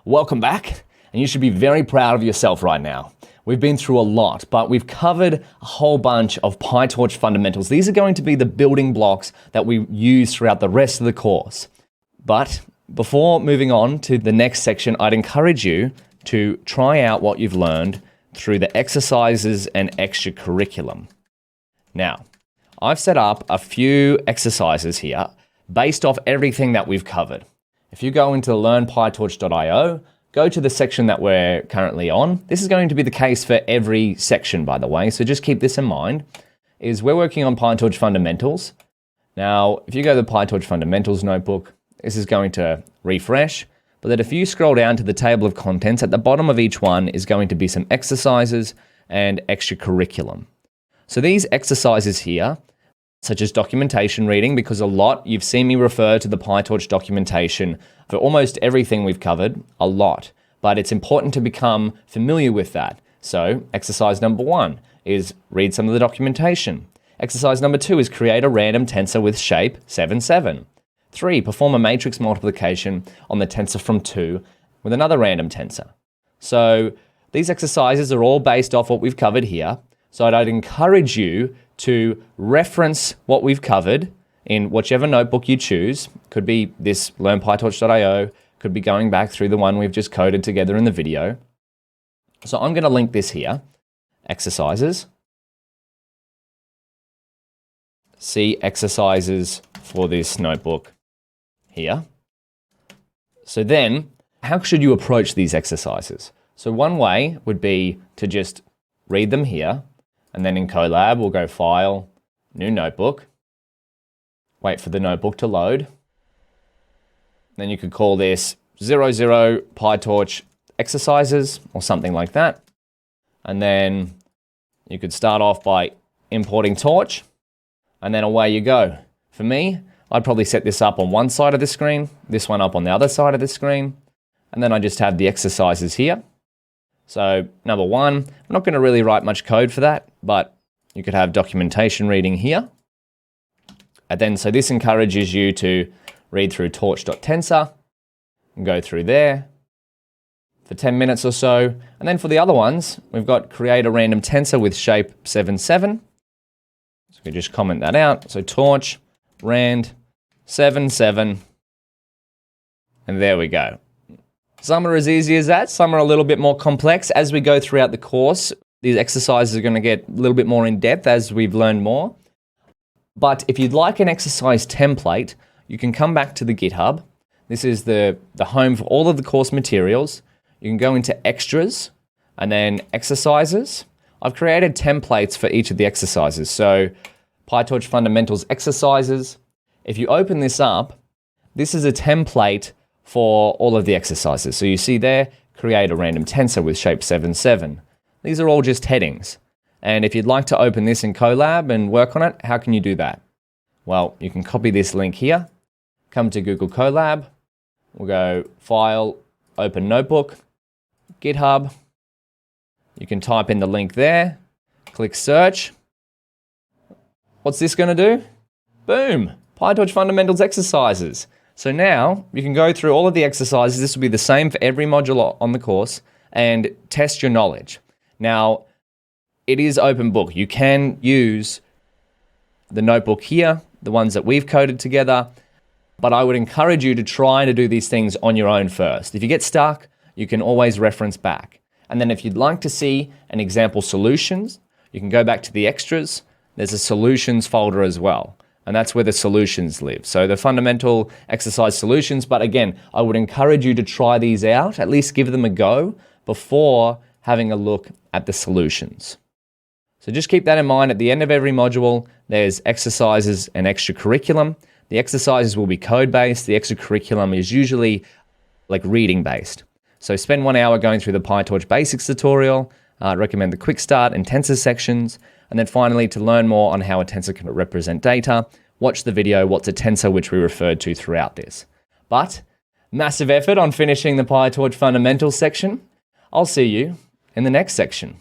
Welcome back, and you should be very proud of yourself right now. We've been through a lot, but we've covered a whole bunch of PyTorch fundamentals. These are going to be the building blocks that we use throughout the rest of the course. But before moving on to the next section, I'd encourage you to try out what you've learned through the exercises and extra curriculum. Now, I've set up a few exercises here based off everything that we've covered. If you go into learnpytorch.io, go to the section that we're currently on. This is going to be the case for every section, by the way, so just keep this in mind, is we're working on PyTorch fundamentals. Now, if you go to the PyTorch fundamentals notebook, this is going to refresh, but then if you scroll down to the table of contents, at the bottom of each one is going to be some exercises and extra curriculum. So these exercises here, such as documentation reading, because a lot, you've seen me refer to the PyTorch documentation for almost everything we've covered, a lot, but it's important to become familiar with that. So exercise number 1 is read some of the documentation. Exercise number 2 is create a random tensor with shape 7, 7. 3, perform a matrix multiplication on the tensor from 2 with another random tensor. So these exercises are all based off what we've covered here. So I'd encourage you to reference what we've covered in whichever notebook you choose. Could be this learnpytorch.io, could be going back through the one we've just coded together in the video. So I'm going to link this here, exercises. See exercises for this notebook here. So then, how should you approach these exercises? So one way would be to just read them here, and then in Colab, we'll go File, New Notebook, wait for the notebook to load. Then you could call this 00 PyTorch exercises or something like that. And then you could start off by importing Torch, and then away you go. For me, I'd probably set this up on one side of the screen, this one up on the other side of the screen, and then I just have the exercises here. So number 1, I'm not going to really write much code for that, but you could have documentation reading here. And then, so this encourages you to read through torch.tensor and go through there for 10 minutes or so. And then for the other ones, we've got create a random tensor with shape 7, 7. So we just comment that out. So torch, rand, 7, 7. And there we go. Some are as easy as that, some are a little bit more complex. As we go throughout the course, these exercises are going to get a little bit more in depth as we've learned more. But if you'd like an exercise template, you can come back to the GitHub. This is the home for all of the course materials. You can go into extras and then exercises. I've created templates for each of the exercises. So PyTorch fundamentals exercises. If you open this up, this is a template for all of the exercises. So you see there, create a random tensor with shape 7, 7. These are all just headings. And if you'd like to open this in Colab and work on it, how can you do that? Well, you can copy this link here, come to Google Colab, we'll go File, Open Notebook, GitHub. You can type in the link there, click Search. What's this going to do? Boom, PyTorch fundamentals exercises. So now you can go through all of the exercises. This will be the same for every module on the course and test your knowledge. Now, it is open book. You can use the notebook here, the ones that we've coded together, but I would encourage you to try to do these things on your own first. If you get stuck, you can always reference back. And then if you'd like to see an example solutions, you can go back to the extras. There's a solutions folder as well. And that's where the solutions live. So the fundamental exercise solutions, but again, I would encourage you to try these out, at least give them a go before having a look at the solutions. So just keep that in mind. At the end of every module, there's exercises and extra curriculum. The exercises will be code-based. The extra curriculum is usually like reading-based. So spend 1 hour going through the PyTorch basics tutorial. I'd recommend the quick start and tensor sections. And then finally, to learn more on how a tensor can represent data, watch the video, What's a Tensor, which we referred to throughout this. But massive effort on finishing the PyTorch fundamentals section. I'll see you in the next section.